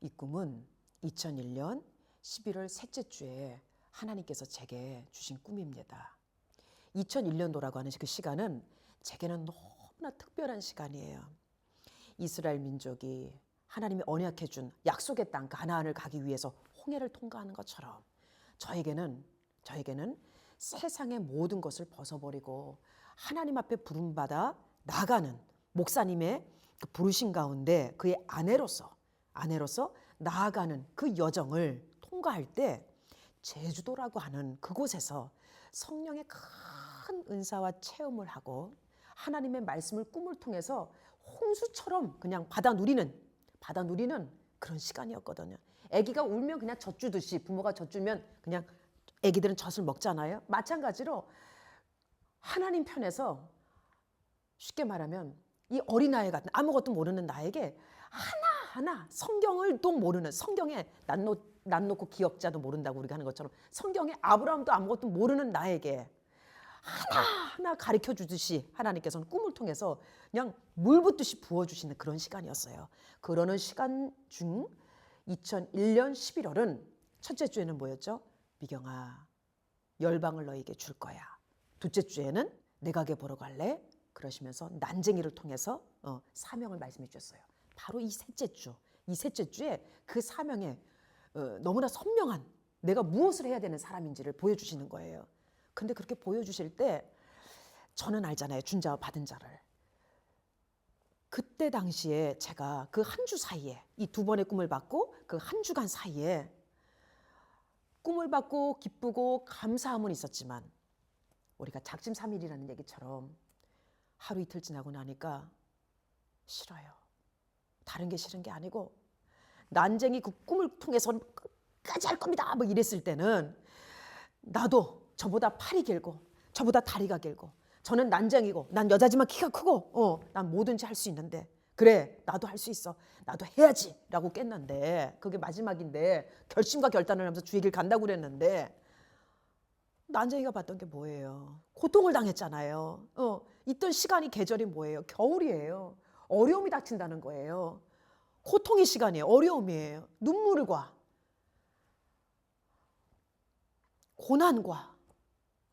이 꿈은 2001년 11월 셋째 주에 하나님께서 제게 주신 꿈입니다. 2001년도라고 하는 그 시간은 제게는 너무나 특별한 시간이에요. 이스라엘 민족이 하나님이 언약해 준 약속의 땅 가나안을 가기 위해서 홍해를 통과하는 것처럼 저에게는 세상의 모든 것을 벗어버리고 하나님 앞에 부름받아 나가는 목사님의 그 부르신 가운데 그의 아내로서 나아가는 그 여정을 통과할 때 제주도라고 하는 그곳에서 성령의 큰 은사와 체험을 하고 하나님의 말씀을 꿈을 통해서 홍수처럼 그냥 받아 누리는 그런 시간이었거든요. 아기가 울면 그냥 젖주듯이 부모가 젖주면 그냥 아기들은 젖을 먹잖아요. 마찬가지로 하나님 편에서 쉽게 말하면 이 어린아이 같은 아무것도 모르는 나에게 하나하나 성경을 또 모르는 성경에 난 놓고 기억자도 모른다고 우리가 하는 것처럼 성경에 아브라함도 아무것도 모르는 나에게 하나하나 가르쳐 주듯이 하나님께서는 꿈을 통해서 그냥 물 붓듯이 부어주시는 그런 시간이었어요. 그러는 시간 중 2001년 11월은 첫째 주에는 뭐였죠? 미경아, 열방을 너에게 줄 거야. 둘째 주에는 내가게 보러 갈래? 그러시면서 난쟁이를 통해서 사명을 말씀해 주셨어요. 바로 이 셋째 주에 그 사명에 너무나 선명한 내가 무엇을 해야 되는 사람인지를 보여주시는 거예요. 근데 그렇게 보여주실 때 저는 알잖아요. 준 자와 받은 자를. 그때 당시에 제가 그 한 주 사이에 이 두 번의 꿈을 받고 그 한 주간 사이에 꿈을 받고 기쁘고 감사함은 있었지만 우리가 작심삼일이라는 얘기처럼 하루 이틀 지나고 나니까 싫어요. 다른 게 싫은 게 아니고 난쟁이 그 꿈을 통해서 끝까지 할 겁니다. 뭐 이랬을 때는 나도 저보다 팔이 길고 저보다 다리가 길고 저는 난쟁이고 난 여자지만 키가 크고 난 뭐든지 할 수 있는데 그래 나도 할 수 있어 나도 해야지 라고 깼는데 그게 마지막인데 결심과 결단을 하면서 주의 길 간다고 그랬는데 난쟁이가 봤던 게 뭐예요? 고통을 당했잖아요. 있던 시간이 계절이 뭐예요? 겨울이에요. 어려움이 닥친다는 거예요. 고통의 시간이에요. 어려움이에요. 눈물과 고난과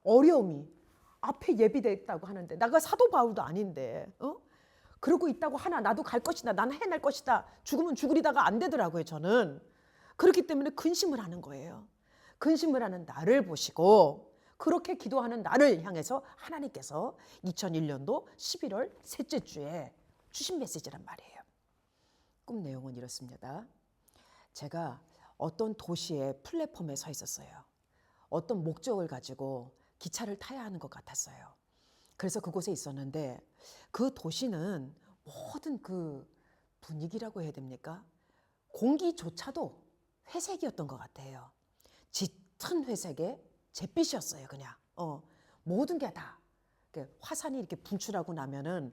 어려움이 앞에 예비되어 있다고 하는데 나가 사도 바울도 아닌데 그러고 있다고 하나 나도 갈 것이다. 나는 해낼 것이다. 죽으면 죽으리다가 안 되더라고요. 저는. 그렇기 때문에 근심을 하는 거예요. 근심을 하는 나를 보시고 그렇게 기도하는 나를 향해서 하나님께서 2001년도 11월 셋째 주에 주신 메시지란 말이에요. 꿈 내용은 이렇습니다. 제가 어떤 도시의 플랫폼에 서 있었어요. 어떤 목적을 가지고 기차를 타야 하는 것 같았어요. 그래서 그곳에 있었는데 그 도시는 모든 그 분위기라고 해야 됩니까? 공기조차도 회색이었던 것 같아요. 짙은 회색에 잿빛이었어요. 그냥 모든 게 다 화산이 이렇게 분출하고 나면은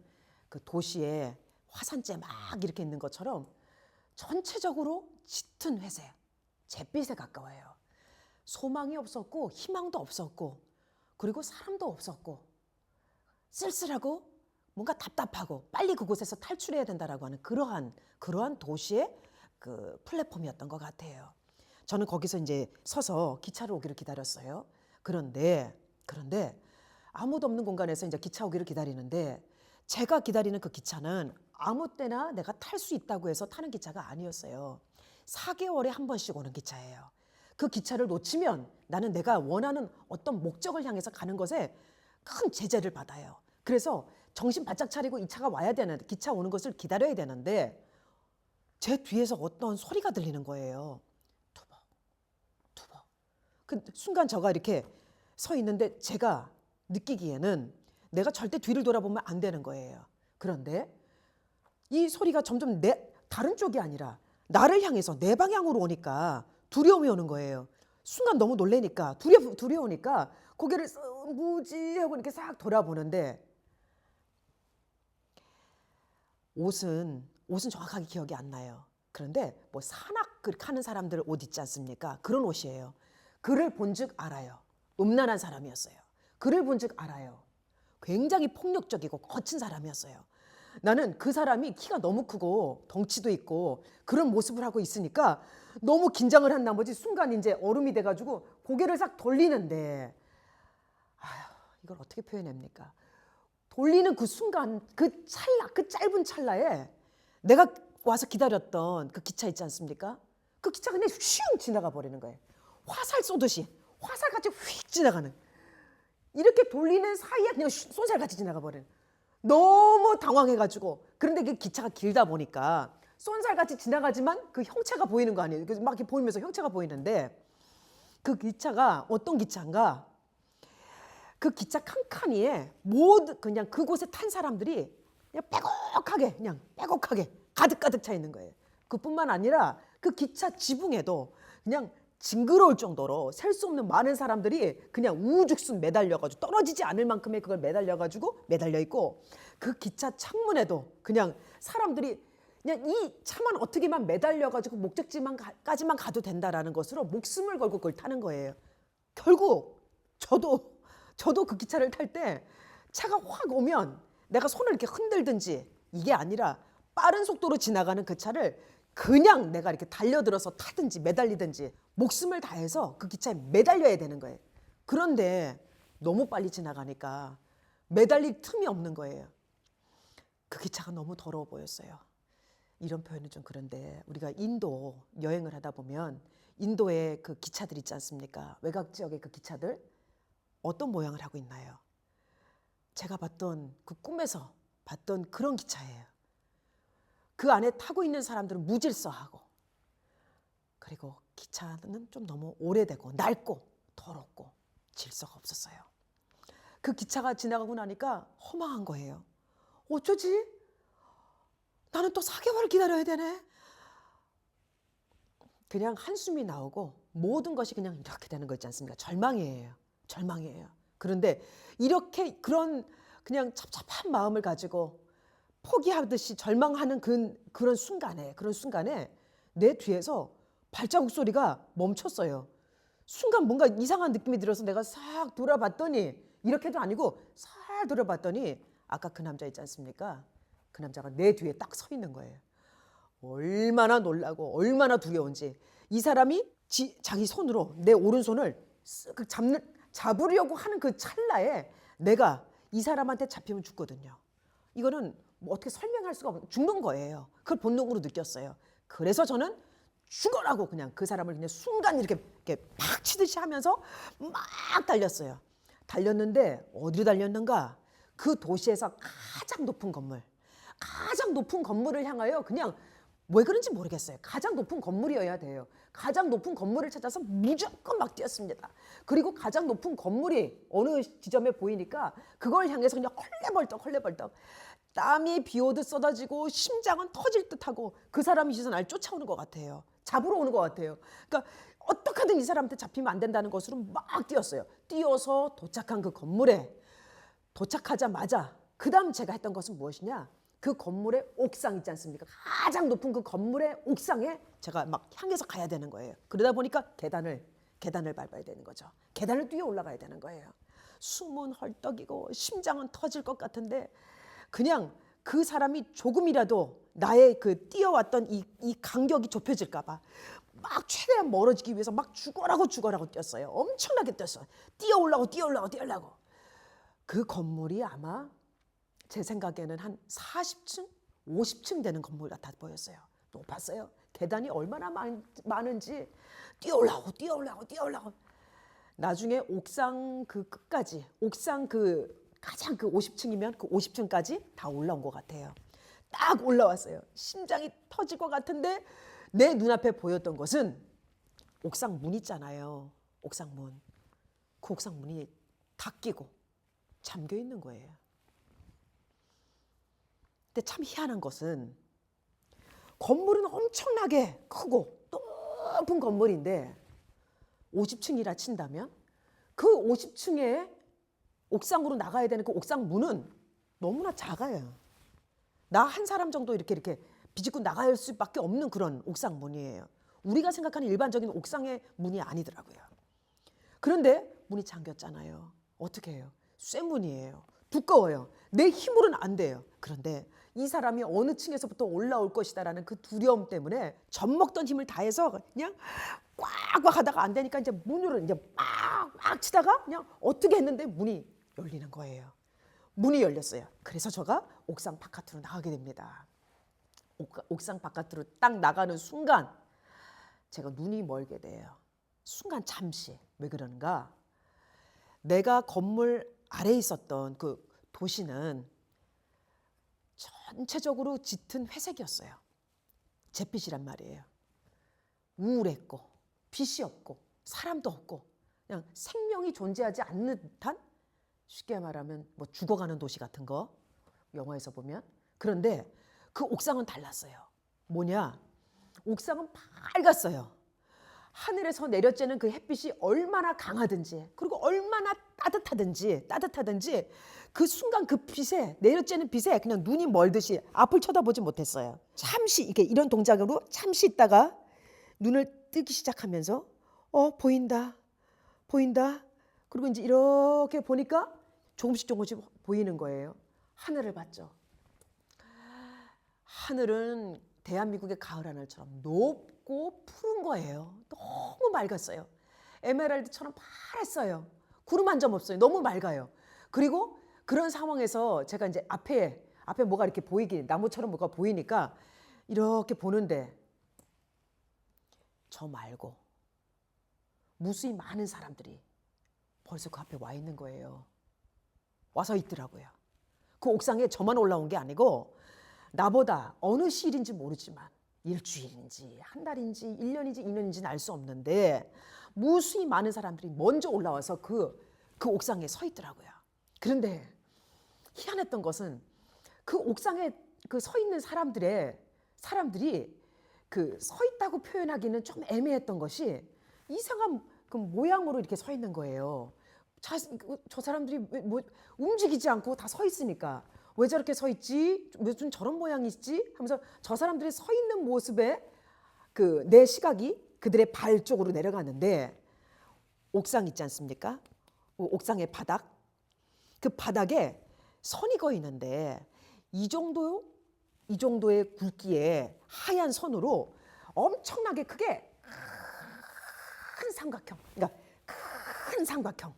그 도시에 화산재 막 이렇게 있는 것처럼 전체적으로 짙은 회색, 잿빛에 가까워요. 소망이 없었고 희망도 없었고 그리고 사람도 없었고 쓸쓸하고 뭔가 답답하고 빨리 그곳에서 탈출해야 된다라고 하는 그러한 도시의 그 플랫폼이었던 것 같아요. 저는 거기서 이제 서서 기차를 오기를 기다렸어요. 그런데 아무도 없는 공간에서 이제 기차 오기를 기다리는데 제가 기다리는 그 기차는 아무 때나 내가 탈 수 있다고 해서 타는 기차가 아니었어요. 4개월에 한 번씩 오는 기차예요. 그 기차를 놓치면 나는 내가 원하는 어떤 목적을 향해서 가는 것에 큰 제재를 받아요. 그래서 정신 바짝 차리고 이 차가 와야 되는데 기차 오는 것을 기다려야 되는데 제 뒤에서 어떤 소리가 들리는 거예요. 투벅 투벅. 그 순간 저가 이렇게 서 있는데 제가 느끼기에는 내가 절대 뒤를 돌아보면 안 되는 거예요. 그런데 이 소리가 점점 다른 쪽이 아니라 나를 향해서 내 방향으로 오니까 두려움이 오는 거예요. 순간 너무 놀래니까 두려우니까 고개를 뭐지 하고 이렇게 싹 돌아보는데 옷은 정확하게 기억이 안 나요. 그런데 뭐 산악 하는 사람들 옷 있지 않습니까? 그런 옷이에요. 그를 본즉 알아요. 음란한 사람이었어요. 그를 본즉 알아요. 굉장히 폭력적이고 거친 사람이었어요. 나는 그 사람이 키가 너무 크고 덩치도 있고 그런 모습을 하고 있으니까 너무 긴장을 한 나머지 순간 이제 얼음이 돼가지고 고개를 싹 돌리는데, 아휴, 이걸 어떻게 표현합니까? 돌리는 그 순간, 그 찰나, 그 짧은 찰나에 내가 와서 기다렸던 그 기차 있지 않습니까? 그 기차가 그냥 슝 지나가 버리는 거예요. 화살 쏘듯이 화살같이 휙 지나가는, 이렇게 돌리는 사이에 그냥 쏜살같이 지나가 버리는. 너무 당황해가지고. 그런데 그 기차가 길다 보니까 쏜살같이 지나가지만 그 형체가 보이는 거 아니에요. 그래서 막 이렇게 보이면서 형체가 보이는데, 그 기차가 어떤 기차인가? 그 기차 칸칸이에 모두 그냥 그곳에 탄 사람들이 그냥 빼곡하게 가득 차 있는 거예요. 그뿐만 아니라 그 기차 지붕에도 그냥 징그러울 정도로 셀 수 없는 많은 사람들이 그냥 우죽순 매달려가지고, 떨어지지 않을 만큼의 그걸 매달려가지고 매달려 있고, 그 기차 창문에도 그냥 사람들이 그냥 이 차만 어떻게만 매달려가지고 목적지까지만 가도 된다라는 것으로 목숨을 걸고 그걸 타는 거예요. 결국 저도 그 기차를 탈 때 차가 확 오면 내가 손을 이렇게 흔들든지 이게 아니라 빠른 속도로 지나가는 그 차를 그냥 내가 이렇게 달려들어서 타든지 매달리든지 목숨을 다해서 그 기차에 매달려야 되는 거예요. 그런데 너무 빨리 지나가니까 매달릴 틈이 없는 거예요. 그 기차가 너무 더러워 보였어요. 이런 표현은 좀 그런데, 우리가 인도 여행을 하다 보면 인도의 그 기차들 있지 않습니까? 외곽 지역의 그 기차들 어떤 모양을 하고 있나요? 제가 봤던 그 꿈에서 봤던 그런 기차예요. 그 안에 타고 있는 사람들은 무질서하고, 그리고 기차는 좀 너무 오래되고 낡고 더럽고 질서가 없었어요. 그 기차가 지나가고 나니까 허망한 거예요. 어쩌지? 나는 또 4개월을 기다려야 되네. 그냥 한숨이 나오고 모든 것이 그냥 이렇게 되는 거 있지 않습니까? 절망이에요. 그런데 이렇게 그런 그냥 찹찹한 마음을 가지고 포기하듯이 절망하는 그런 순간에 내 뒤에서 발자국 소리가 멈췄어요. 순간 뭔가 이상한 느낌이 들어서 내가 싹 돌아봤더니, 이렇게도 아니고 싹 돌아봤더니 아까 그 남자 있지 않습니까? 그 남자가 내 뒤에 딱 서 있는 거예요. 얼마나 놀라고 얼마나 두려운지. 이 사람이 자기 손으로 내 오른손을 잡으려고 하는 그 찰나에 내가 이 사람한테 잡히면 죽거든요. 이거는 뭐 어떻게 설명할 수가 없는, 죽는 거예요. 그걸 본능으로 느꼈어요. 그래서 저는 죽어라고 그냥 그 사람을 그냥 순간 이렇게 팍 치듯이 하면서 막 달렸어요. 달렸는데 어디로 달렸는가? 그 도시에서 가장 높은 건물을 향하여, 그냥 왜 그런지 모르겠어요. 가장 높은 건물이어야 돼요. 가장 높은 건물을 찾아서 무조건 막 뛰었습니다. 그리고 가장 높은 건물이 어느 지점에 보이니까 그걸 향해서 그냥 헐레벌떡 땀이 비오듯 쏟아지고 심장은 터질 듯하고, 그 사람이 진짜 날 쫓아오는 것 같아요. 잡으러 오는 것 같아요. 그러니까 어떻게 하든 이 사람한테 잡히면 안 된다는 것으로 막 뛰었어요. 뛰어서 도착한 그 건물에 도착하자마자 그 다음 제가 했던 것은 무엇이냐? 그 건물의 옥상 있지 않습니까? 가장 높은 그 건물의 옥상에 제가 막 향해서 가야 되는 거예요. 그러다 보니까 계단을 밟아야 되는 거죠. 계단을 뛰어 올라가야 되는 거예요. 숨은 헐떡이고 심장은 터질 것 같은데, 그냥 그 사람이 조금이라도 나의 그 뛰어왔던 이 간격이 좁혀질까 봐 막 최대한 멀어지기 위해서 막 죽어라고 뛰었어요. 엄청나게 뛰었어요. 뛰어 올라고. 그 건물이 아마 제 생각에는 한 40층, 50층 되는 건물 같아 보였어요. 높았어요. 계단이 얼마나 많은지 뛰어 올라오고. 나중에 옥상 그 끝까지, 옥상 그 가장 그 50층이면 그 50층까지 다 올라온 것 같아요. 딱 올라왔어요. 심장이 터질 것 같은데 내 눈앞에 보였던 것은 옥상 문 있잖아요. 옥상 문. 그 옥상 문이 닫히고 잠겨 있는 거예요. 근데 참 희한한 것은 건물은 엄청나게 크고 높은 건물인데 50층이라 친다면 그 50층에 옥상으로 나가야 되는 그 옥상 문은 너무나 작아요. 나 한 사람 정도 이렇게 비집고 나갈 수밖에 없는 그런 옥상 문이에요. 우리가 생각하는 일반적인 옥상의 문이 아니더라고요. 그런데 문이 잠겼잖아요. 어떻게 해요? 쇠문이에요. 두꺼워요. 내 힘으로는 안 돼요. 그런데 이 사람이 어느 층에서부터 올라올 것이다라는 그 두려움 때문에 젖먹던 힘을 다해서 그냥 꽉꽉 하다가 안 되니까 이제 문으로 이제 막 치다가 그냥 어떻게 했는데 문이 열리는 거예요. 문이 열렸어요. 그래서 제가 옥상 바깥으로 나가게 됩니다. 옥상 바깥으로 딱 나가는 순간 제가 눈이 멀게 돼요. 순간 잠시. 왜 그러는가? 내가 건물 아래에 있었던 그 도시는 전체적으로 짙은 회색이었어요. 잿빛이란 말이에요. 우울했고 빛이 없고 사람도 없고 그냥 생명이 존재하지 않는 듯한, 쉽게 말하면 뭐 죽어가는 도시 같은 거 영화에서 보면. 그런데 그 옥상은 달랐어요. 뭐냐? 옥상은 밝았어요. 하늘에서 내려쬐는 그 햇빛이 얼마나 강하든지 그리고 얼마나 따뜻하든지 그 순간 그 빛에, 내려쬐는 빛에 그냥 눈이 멀듯이 앞을 쳐다보지 못했어요. 잠시 이렇게 이런 동작으로 잠시 있다가 눈을 뜨기 시작하면서 보인다. 그리고 이제 이렇게 보니까 조금씩 보이는 거예요. 하늘을 봤죠. 하늘은 대한민국의 가을 하늘처럼 높고 푸른 거예요. 너무 맑았어요. 에메랄드처럼 파랬어요. 구름 한 점 없어요. 너무 맑아요. 그리고 그런 상황에서 제가 이제 앞에 뭐가 이렇게 나무처럼 뭐가 보이니까 이렇게 보는데 저 말고 무수히 많은 사람들이 벌써 그 앞에 와 있는 거예요. 와서 있더라고요. 그 옥상에 저만 올라온 게 아니고 나보다 어느 시일인지 모르지만 일주일인지 한 달인지 1년인지 2년인지는 알 수 없는데 무수히 많은 사람들이 먼저 올라와서 그 옥상에 서 있더라고요. 그런데 희한했던 것은 그 옥상에 그 서 있는 사람들이 그 서 있다고 표현하기는 좀 애매했던 것이 이상한 그 모양으로 이렇게 서 있는 거예요. 저 사람들이 뭐 움직이지 않고 다 서 있으니까 왜 저렇게 서 있지? 왜 좀 저런 모양이 있지? 하면서 저 사람들이 서 있는 모습에 그 내 시각이 그들의 발 쪽으로 내려가는데 옥상 있지 않습니까? 옥상의 바닥. 그 바닥에 선이 그어 있는데 이 정도의 굵기에 하얀 선으로 엄청나게 크게 큰 삼각형. 그러니까 큰 삼각형.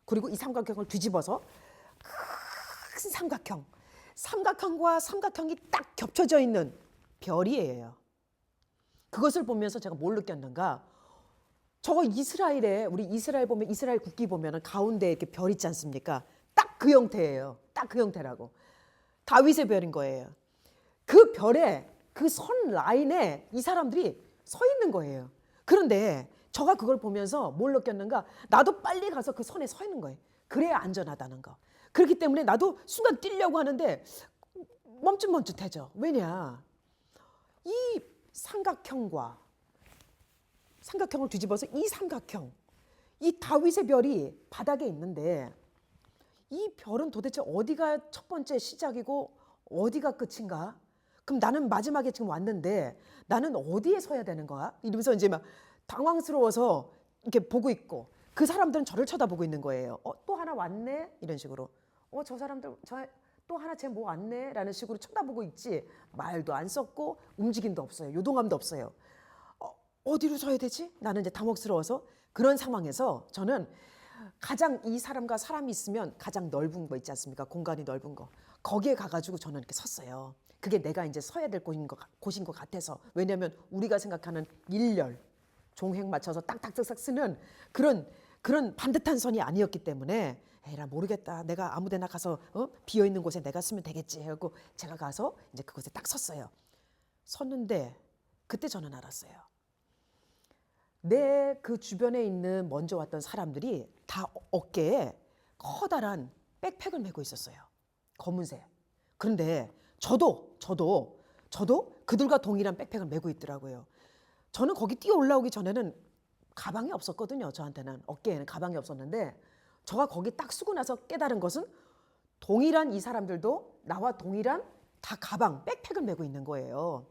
그리고 이 삼각형을 뒤집어서 큰 삼각형과 삼각형이 딱 겹쳐져 있는 별이에요. 그것을 보면서 제가 뭘 느꼈는가? 저거 우리 이스라엘 보면, 이스라엘 국기 보면 가운데 이렇게 별 있지 않습니까? 딱 그 형태예요. 딱 그 형태라고. 다윗의 별인 거예요. 그 별에 그 선 라인에 이 사람들이 서 있는 거예요. 그런데 제가 그걸 보면서 뭘 느꼈는가? 나도 빨리 가서 그 선에 서 있는 거예요. 그래야 안전하다는 거. 그렇기 때문에 나도 순간 뛰려고 하는데 멈칫멈칫해져. 왜냐? 이 삼각형을 뒤집어서 이 삼각형, 이 다윗의 별이 바닥에 있는데 이 별은 도대체 어디가 첫 번째 시작이고 어디가 끝인가? 그럼 나는 마지막에 지금 왔는데 나는 어디에 서야 되는 거야? 이러면서 이제 막 당황스러워서 이렇게 보고 있고 그 사람들은 저를 쳐다보고 있는 거예요. 또 하나 왔네? 이런 식으로. 저 사람들 또 하나 쟤 뭐 왔네? 라는 식으로 쳐다보고 있지. 말도 안 섞고 움직임도 없어요. 요동함도 없어요. 어디로 서야 되지? 나는 이제 당혹스러워서 그런 상황에서 저는 가장 이 사람과 사람이 있으면 가장 넓은 거 있지 않습니까? 공간이 넓은 거. 거기에 가가지고 저는 이렇게 섰어요. 그게 내가 이제 서야 될 곳인 것 같아서. 왜냐하면 우리가 생각하는 일렬, 종횡 맞춰서 딱딱딱딱 쓰는 그런 반듯한 선이 아니었기 때문에 에라 모르겠다. 내가 아무데나 가서 비어 있는 곳에 내가 쓰면 되겠지 하고 제가 가서 이제 그곳에 딱 섰어요. 섰는데 그때 저는 알았어요. 내 그 주변에 있는 먼저 왔던 사람들이 다 어깨에 커다란 백팩을 메고 있었어요. 검은색. 그런데 저도 그들과 동일한 백팩을 메고 있더라고요. 저는 거기 뛰어 올라오기 전에는 가방이 없었거든요. 저한테는 어깨에는 가방이 없었는데 저가 거기 딱 쓰고 나서 깨달은 것은 동일한 이 사람들도 나와 동일한 다 가방, 백팩을 메고 있는 거예요.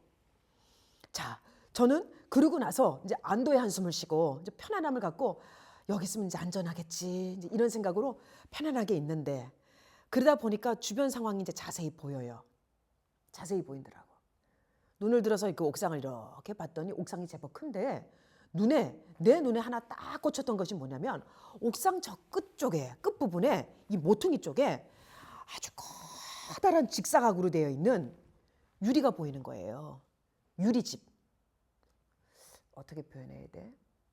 자, 저는 그러고 나서 이제 안도의 한숨을 쉬고 이제 편안함을 갖고 여기 있으면 이제 안전하겠지 이제 이런 생각으로 편안하게 있는데 그러다 보니까 주변 상황이 이제 자세히 보여요. 자세히 보이더라고. 눈을 들어서 그 옥상을 이렇게 봤더니 옥상이 제법 큰데 내 눈에 하나 딱 꽂혔던 것이 뭐냐면 옥상 저 끝부분에 이 모퉁이 쪽에 아주 커다란 직사각으로 되어 있는 유리가 보이는 거예요. 유리집. 어떻게 표현해야 돼?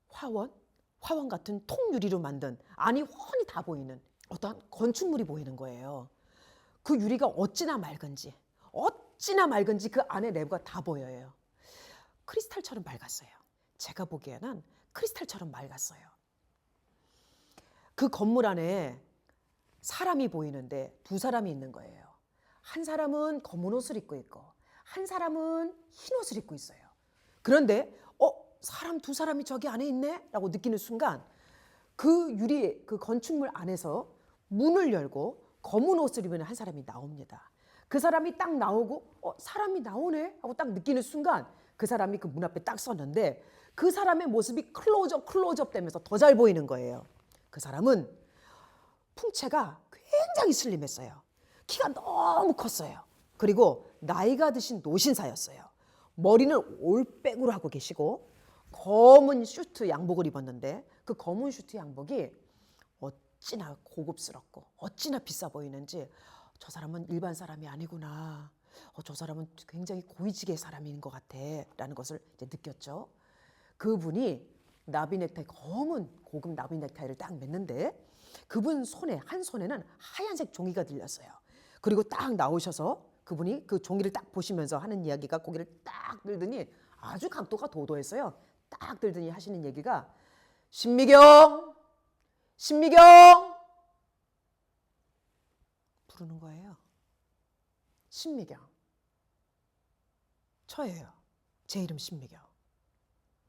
화원 같은 통유리로 만든, 아니 훤히 다 보이는 어떤 건축물이 보이는 거예요. 그 유리가 어찌나 맑은지 그 안에 내부가 다 보여요. 크리스탈처럼 맑았어요. 제가 보기에는 크리스탈처럼 맑았어요. 그 건물 안에 사람이 보이는데 두 사람이 있는 거예요. 한 사람은 검은 옷을 입고 있고 한 사람은 흰 옷을 입고 있어요. 그런데 사람 두 사람이 저기 안에 있네? 라고 느끼는 순간 그 그 건축물 안에서 문을 열고 검은 옷을 입은 한 사람이 나옵니다. 그 사람이 딱 나오고 사람이 나오네? 하고 딱 느끼는 순간 그 사람이 그 문 앞에 딱 섰는데 그 사람의 모습이 클로즈업 되면서 더 잘 보이는 거예요. 그 사람은 풍채가 굉장히 슬림했어요. 키가 너무 컸어요. 그리고 나이가 드신 노신사였어요. 머리는 올백으로 하고 계시고 검은 슈트 양복을 입었는데 그 검은 슈트 양복이 어찌나 고급스럽고 어찌나 비싸 보이는지 저 사람은 일반 사람이 아니구나. 저 사람은 굉장히 고위직의 사람인 것 같아 라는 것을 이제 느꼈죠. 그분이 나비 넥타이, 검은 고급 나비 넥타이를 딱 맸는데 그분 한 손에는 하얀색 종이가 들렸어요. 그리고 딱 나오셔서 그분이 그 종이를 딱 보시면서 하는 이야기가 고개를 딱 들더니 아주 각도가 도도했어요. 딱 들더니 하시는 얘기가 신미경 부르는 거예요. 신미경. 저예요. 제 이름 신미경.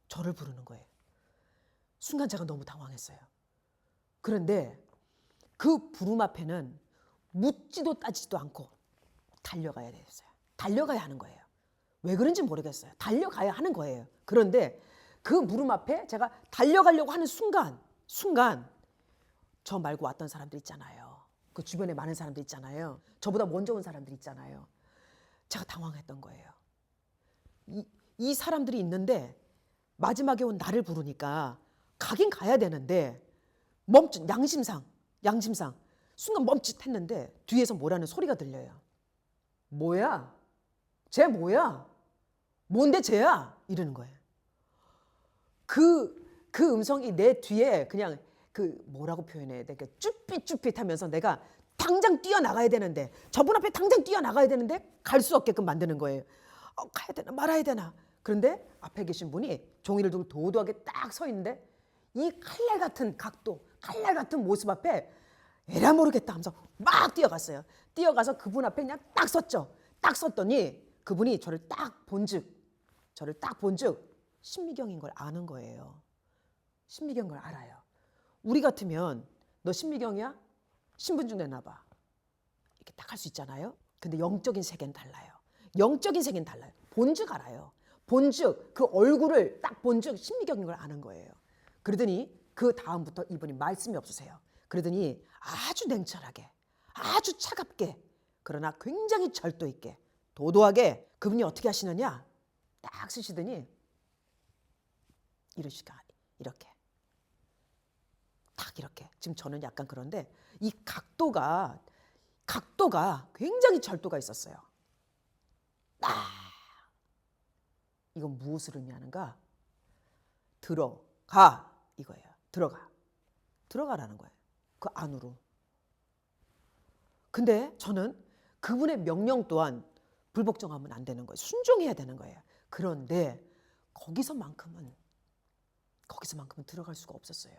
저를 부르는 거예요. 순간 제가 너무 당황했어요. 그런데 그 부름 앞에는 묻지도 따지지도 않고 달려가야 됐어요. 달려가야 하는 거예요. 왜 그런지 모르겠어요. 달려가야 하는 거예요. 그런데 그 물음 앞에 제가 달려가려고 하는 순간 저 말고 왔던 사람들 있잖아요. 그 주변에 많은 사람들 있잖아요. 저보다 먼저 온 사람들 있잖아요. 제가 당황했던 거예요. 이 사람들이 있는데 마지막에 온 나를 부르니까 가긴 가야 되는데 양심상 순간 멈칫했는데 뒤에서 뭐라는 소리가 들려요. 뭐야? 쟤 뭐야? 뭔데 쟤야? 이러는 거예요. 그 음성이 내 뒤에 그냥 그 뭐라고 표현해야 돼? 쭈삣쭈삣하면서 내가 당장 뛰어나가야 되는데 저분 앞에 당장 뛰어나가야 되는데 갈 수 없게끔 만드는 거예요. 가야 되나 말아야 되나. 그런데 앞에 계신 분이 종이를 들고 도도하게 딱 서 있는데 이 칼날 같은 각도, 칼날 같은 모습 앞에 에라 모르겠다 하면서 막 뛰어갔어요. 뛰어가서 그분 앞에 그냥 딱 섰죠. 딱 섰더니 그분이 저를 딱 본즉 신미경인 걸 아는 거예요. 신미경인 걸 알아요. 우리 같으면 너 신미경이야? 신분증 내놔봐. 이렇게 딱 할 수 있잖아요. 근데 영적인 세계는 달라요. 본즉 알아요. 본즉 그 얼굴을 딱 본즉 신미경인 걸 아는 거예요. 그러더니 그 다음부터 이분이 말씀이 없으세요. 그러더니 아주 냉철하게, 아주 차갑게, 그러나 굉장히 절도 있게, 도도하게 그분이 어떻게 하시느냐 딱 쓰시더니 이렇게 딱 이렇게. 지금 저는 약간 그런데 이 각도가 굉장히 절도가 있었어요. 이건 무엇을 의미하는가? 들어가 이거예요. 들어가라는 거예요. 그 안으로. 근데 저는 그분의 명령 또한 불복종하면 안 되는 거예요. 순종해야 되는 거예요. 그런데 거기서만큼은 들어갈 수가 없었어요.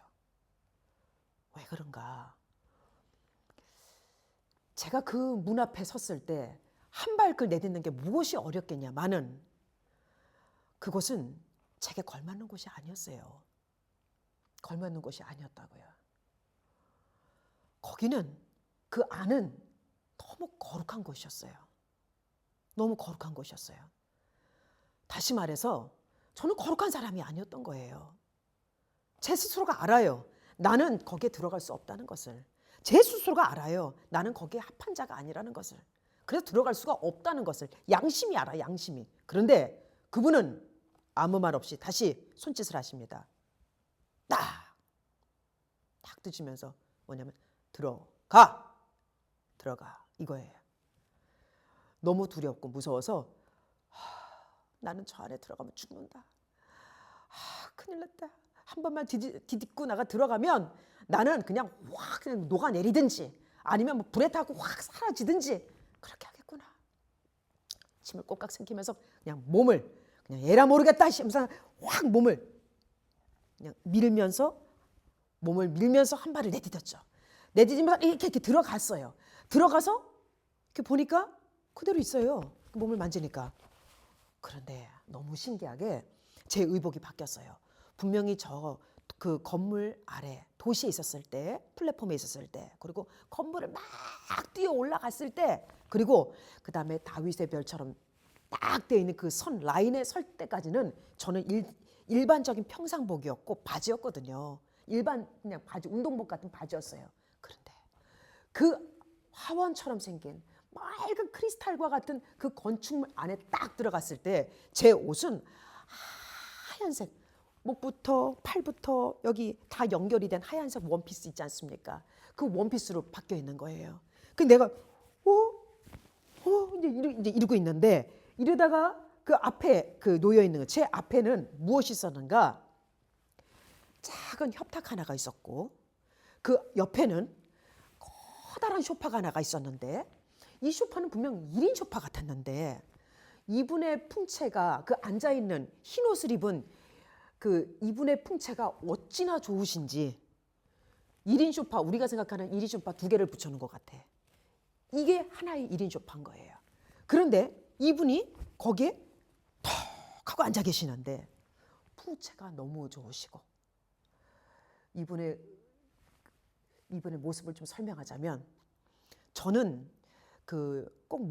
왜 그런가? 제가 그 문 앞에 섰을 때 한 발을 내딛는 게 무엇이 어렵겠냐마는 그곳은 제게 걸맞는 곳이 아니었어요. 걸맞는 곳이 아니었다고요. 거기는 그 안은 너무 거룩한 곳이었어요. 너무 거룩한 곳이었어요. 다시 말해서 저는 거룩한 사람이 아니었던 거예요. 제 스스로가 알아요. 나는 거기에 들어갈 수 없다는 것을. 제 스스로가 알아요. 나는 거기에 합한 자가 아니라는 것을. 그래서 들어갈 수가 없다는 것을 양심이 알아, 양심이. 그런데 그분은 아무 말 없이 다시 손짓을 하십니다. 딱 드시면서 뭐냐면 들어가 이거예요. 너무 두렵고 무서워서 나는 저 안에 들어가면 죽는다. 큰일 났다. 한 번만 디딛고 나가 들어가면 나는 그냥 확 그냥 녹아내리든지 아니면 뭐 불에 타고 확 사라지든지 그렇게 하겠구나. 침을 꼭깍 삼키면서 그냥 몸을 그냥 에라 모르겠다 하면서 확 몸을 그냥 몸을 밀면서 한 발을 내디뎠죠. 내디디면서 이렇게 들어갔어요. 들어가서 이렇게 보니까 그대로 있어요. 몸을 만지니까. 그런데 너무 신기하게 제 의복이 바뀌었어요. 분명히 그 건물 아래 도시에 있었을 때, 플랫폼에 있었을 때, 그리고 건물을 막 뛰어 올라갔을 때, 그리고 그 다음에 다윗의 별처럼 딱 되어 있는 그 선 라인에 설 때까지는 저는 일반적인 평상복이었고 바지였거든요. 일반 그냥 바지, 운동복 같은 바지였어요. 그런데 그 화원처럼 생긴 맑은 크리스탈과 같은 그 건축물 안에 딱 들어갔을 때 제 옷은 하얀색, 목부터 팔부터 여기 다 연결이 된 하얀색 원피스 있지 않습니까? 그 원피스로 바뀌어 있는 거예요. 그 내가 이제 이러고 있는데 이러다가 그 앞에 그 놓여 있는 거, 제 앞에는 무엇이 있었는가? 작은 협탁 하나가 있었고 그 옆에는 커다란 소파가 하나가 있었는데 이 소파는 분명 1인 소파 같았는데 이분의 풍채가 그 앉아있는 흰 옷을 입은 그 이분의 풍채가 어찌나 좋으신지 1인 소파, 우리가 생각하는 1인 소파 2개를 붙여놓은 것 같아. 이게 하나의 1인 소파인 거예요. 그런데 이분이 거기에 턱 하고 앉아 계시는데 풍채가 너무 좋으시고 이분의 모습을 좀 설명하자면 저는 그 꼭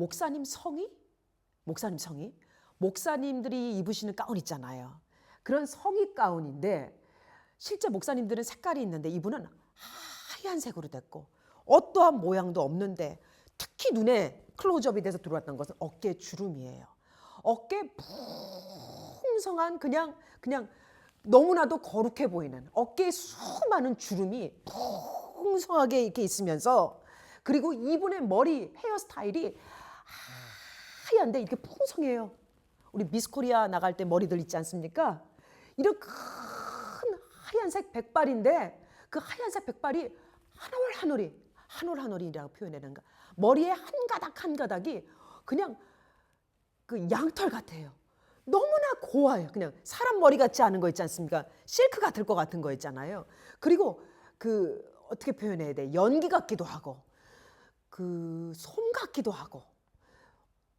목사님들이 입으시는 가운 있잖아요. 그런 성의 가운인데 실제 목사님들은 색깔이 있는데 이분은 하얀색으로 됐고 어떠한 모양도 없는데 특히 눈에 클로즈업이 돼서 들어왔던 것은 어깨 주름이에요. 어깨 풍성한 그냥 너무나도 거룩해 보이는 어깨에 수많은 주름이 풍성하게 이렇게 있으면서 그리고 이분의 머리 헤어스타일이 하얀데 이렇게 풍성해요. 우리 미스 코리아 나갈 때 머리들 있지 않습니까? 이런 큰 하얀색 백발인데 그 하얀색 백발이 한 올 한올이라고 표현하는가? 머리에 한 가닥이 그냥 그 양털 같아요. 너무나 고와요. 그냥 사람 머리 같지 않은 거 있지 않습니까? 실크 같을 것 같은 거 있잖아요. 그리고 그 어떻게 표현해야 돼? 연기 같기도 하고 그 솜 같기도 하고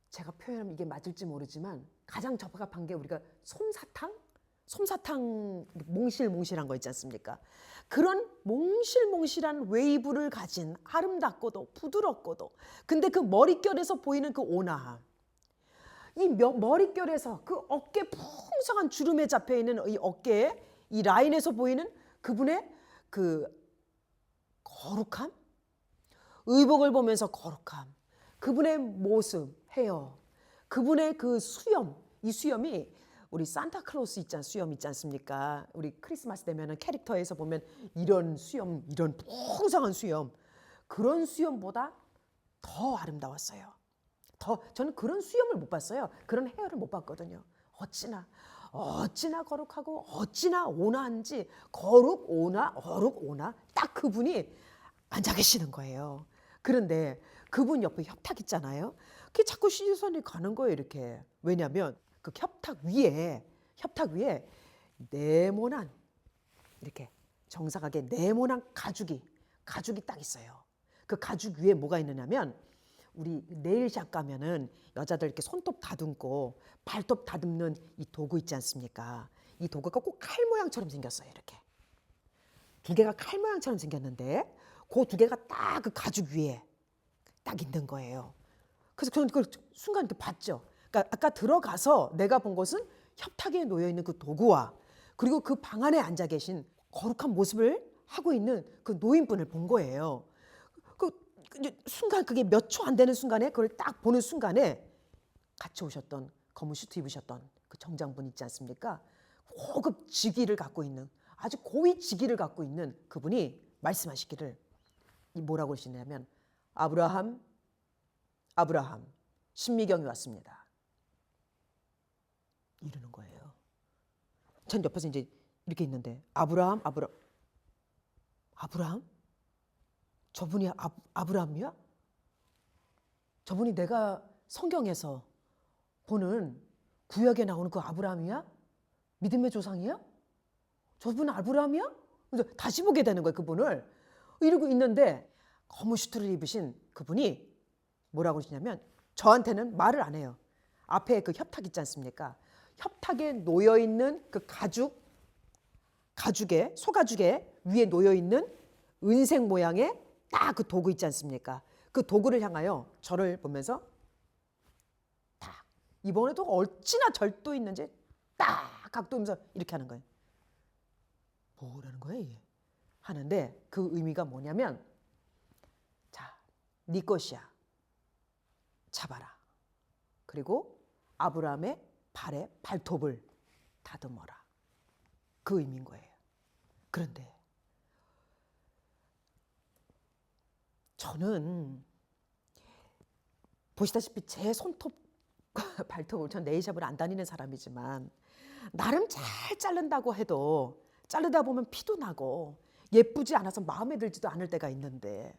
제가 표현하면 이게 맞을지 모르지만 가장 적합한 게 우리가 솜사탕 몽실몽실한 거 있지 않습니까? 그런 몽실몽실한 웨이브를 가진 아름답고도 부드럽고도 근데 그 머릿결에서 보이는 그 온화함 이 머릿결에서 그 어깨 풍성한 주름에 잡혀있는 이 어깨에 이 라인에서 보이는 그분의 그 거룩함 의복을 보면서 거룩함 그분의 모습 헤어 그분의 그 수염 이 수염이 우리 산타클로스 수염 있지 않습니까? 우리 크리스마스 되면은 캐릭터에서 보면 이런 수염 이런 풍성한 수염 그런 수염보다 더 아름다웠어요. 저는 그런 수염을 못 봤어요. 그런 헤어를 못 봤거든요. 어찌나 거룩하고 어찌나 온화한지 거룩 온화 딱 그분이 앉아 계시는 거예요. 그런데 그분 옆에 협탁 있잖아요. 그게 자꾸 시선이 가는 거예요. 이렇게. 왜냐하면 그 협탁 위에 네모난 이렇게 정사각의 네모난 가죽이 딱 있어요. 그 가죽 위에 뭐가 있느냐면 우리 네일샵 가면은 여자들 이렇게 손톱 다듬고 발톱 다듬는 이 도구 있지 않습니까? 이 도구가 꼭 칼 모양처럼 생겼어요. 이렇게 2개가 칼 모양처럼 생겼는데 그 2개가 딱 그 가죽 위에 딱 있는 거예요. 그래서 저는 그걸 순간 이렇게 봤죠. 그러니까 아까 들어가서 내가 본 것은 협탁에 놓여 있는 그 도구와 그리고 그 방 안에 앉아 계신 거룩한 모습을 하고 있는 그 노인분을 본 거예요. 순간 그게 몇 초 안 되는 순간에 그걸 딱 보는 순간에 같이 오셨던 검은 슈트 입으셨던 그 정장분 있지 않습니까? 고급 직위를 갖고 있는 아주 고위 직위를 갖고 있는 그분이 말씀하시기를 뭐라고 하시냐면 아브라함 아브라함 신미경이 왔습니다. 이러는 거예요. 전 옆에서 이제 이렇게 있는데 아브라함 저분이 아브라함이야? 저분이 내가 성경에서 보는 구약에 나오는 그 아브라함이야? 믿음의 조상이야? 저분은 아브라함이야? 그래서 다시 보게 되는 거예요, 그분을. 이러고 있는데 검은 슈트를 입으신 그분이 뭐라고 하시냐면 저한테는 말을 안 해요. 앞에 그 협탁 있지 않습니까? 협탁에 놓여있는 그 소가죽에 위에 놓여있는 은색 모양의 딱 그 도구 있지 않습니까? 그 도구를 향하여 저를 보면서 딱 이번에도 어찌나 절도 있는지 딱 각도면서 이렇게 하는 거예요. 뭐라는 거예요 이게? 하는데 그 의미가 뭐냐면 자, 네 것이야. 잡아라. 그리고 아브라함의 발에 발톱을 다듬어라. 그 의미인 거예요. 그런데 저는 보시다시피 제 손톱 발톱을 전 네일샵을 안 다니는 사람이지만 나름 잘 자른다고 해도 자르다 보면 피도 나고 예쁘지 않아서 마음에 들지도 않을 때가 있는데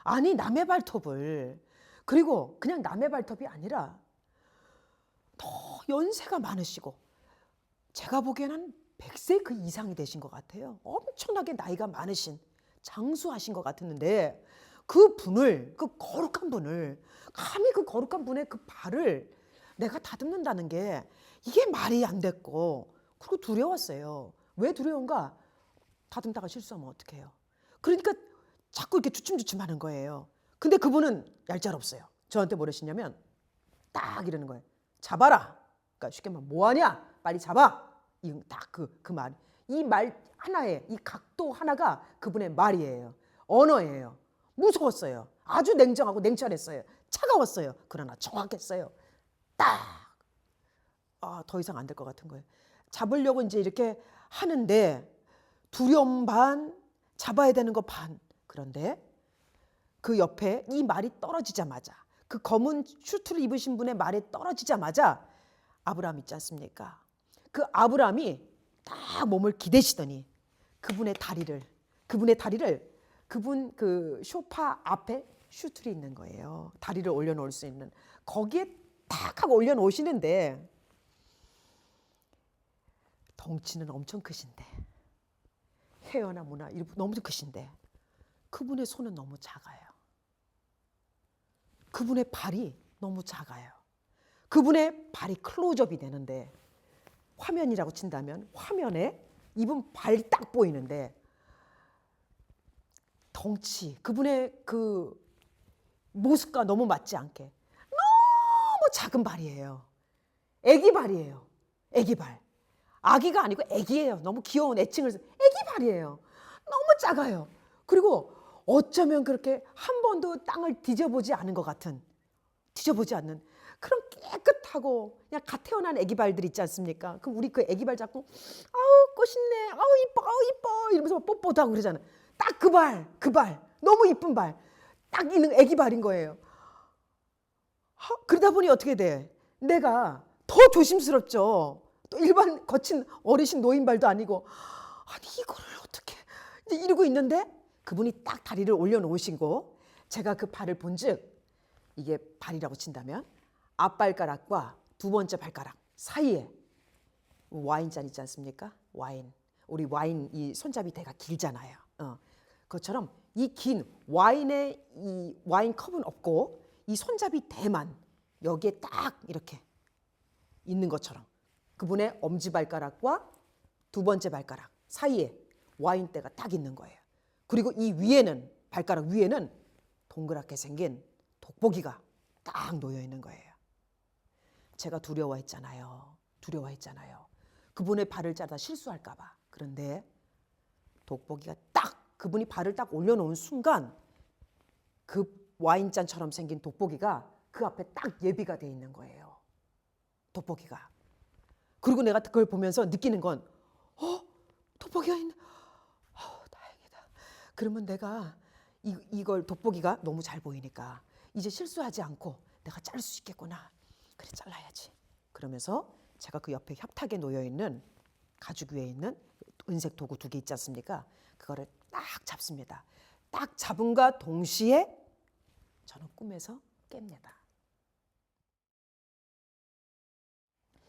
아니 남의 발톱을 그리고 그냥 남의 발톱이 아니라 더 연세가 많으시고 제가 보기에는 100세 그 이상이 되신 것 같아요. 엄청나게 나이가 많으신 장수하신 것 같았는데 그 분을 그 거룩한 분을 감히 그 거룩한 분의 그 발을 내가 다듬는다는 게 이게 말이 안 됐고 그리고 두려웠어요. 왜 두려운가? 다듬다가 실수하면 어떡해요? 그러니까 자꾸 이렇게 주춤주춤 하는 거예요. 근데 그분은 얄짤없어요. 저한테 뭐라시냐면 딱 이러는 거예요. 잡아라. 그러니까 쉽게 말하면 뭐하냐? 빨리 잡아. 딱 그 말. 이 말 하나에 이 각도 하나가 그분의 말이에요. 언어예요. 무서웠어요. 아주 냉정하고 냉철했어요. 차가웠어요. 그러나 정확했어요. 딱. 더 이상 안 될 것 같은 거예요. 잡으려고 이제 이렇게 하는데 두려움 반, 잡아야 되는 거 반. 그런데 그 옆에 이 말이 떨어지자마자 그 검은 슈트를 입으신 분의 말이 떨어지자마자 아브라함 있지 않습니까? 그 아브라함이 딱 몸을 기대시더니 그분의 다리를 그분 그 소파 앞에 슈트를 있는 거예요. 다리를 올려놓을 수 있는 거기에 딱 하고 올려놓으시는데 덩치는 엄청 크신데 헤어나 뭐나 너무 크신데 그분의 손은 너무 작아요. 그분의 발이 너무 작아요. 그분의 발이 클로즈업이 되는데 화면이라고 친다면 화면에 이분 발이 딱 보이는데 덩치 그분의 그 모습과 너무 맞지 않게 너무 작은 발이에요. 애기 발이에요. 애기 발. 아기가 아니고 애기예요. 너무 귀여운 애칭을 애기 발이에요. 너무 작아요. 그리고 어쩌면 그렇게 한 번도 땅을 뒤져보지 않은 것 같은 뒤져보지 않는 그런 깨끗하고 그냥 갓 태어난 애기 발들 있지 않습니까? 그럼 우리 그 애기 발 잡고 아우 멋있네, 아우 이뻐 이러면서 뽀뽀도 하고 그러잖아요. 딱 그 발 너무 이쁜 발 딱 있는 애기 발인 거예요. 그러다 보니 어떻게 돼? 내가 더 조심스럽죠. 또 일반 거친 어르신 노인 발도 아니고 아니 이거를 어떻게 이러고 있는데 그분이 딱 다리를 올려놓으시고 제가 그 발을 본즉 이게 발이라고 친다면 앞발가락과 두 번째 발가락 사이에 와인잔 있지 않습니까? 와인. 우리 와인 이 손잡이 대가 길잖아요. 그것처럼 이 긴 와인의 이 와인 컵은 없고 이 손잡이 대만 여기에 딱 이렇게 있는 것처럼 그분의 엄지발가락과 두 번째 발가락 사이에 와인대가 딱 있는 거예요. 그리고 이 위에는 발가락 위에는 동그랗게 생긴 돋보기가 딱 놓여 있는 거예요. 제가 두려워했잖아요. 그분의 발을 자르다 실수할까 봐. 그런데 돋보기가 딱 그분이 발을 딱 올려놓은 순간 그 와인잔처럼 생긴 돋보기가 그 앞에 딱 예비가 돼 있는 거예요. 돋보기가. 그리고 내가 그걸 보면서 느끼는 건 돋보기가 있네. 다행이다. 그러면 내가 이걸 돋보기가 너무 잘 보이니까 이제 실수하지 않고 내가 자를 수 있겠구나. 그래, 잘라야지. 그러면서 제가 그 옆에 협탁에 놓여있는 가죽 위에 있는 은색 도구 2개 있지 않습니까? 그거를 딱 잡습니다. 딱 잡음과 동시에 저는 꿈에서 깹니다.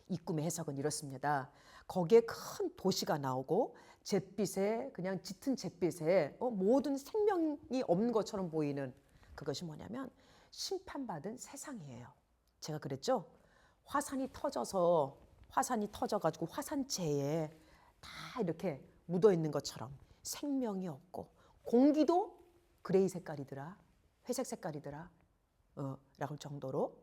이 꿈의 해석은 이렇습니다. 거기에 큰 도시가 나오고 잿빛에 그냥 짙은 잿빛에 모든 생명이 없는 것처럼 보이는 그것이 뭐냐면 심판받은 세상이에요. 제가 그랬죠? 화산이 터져가지고 화산재에 다 이렇게 묻어있는 것처럼 생명이 없고 공기도 그레이 색깔이더라, 회색 색깔이더라 라고 할 정도로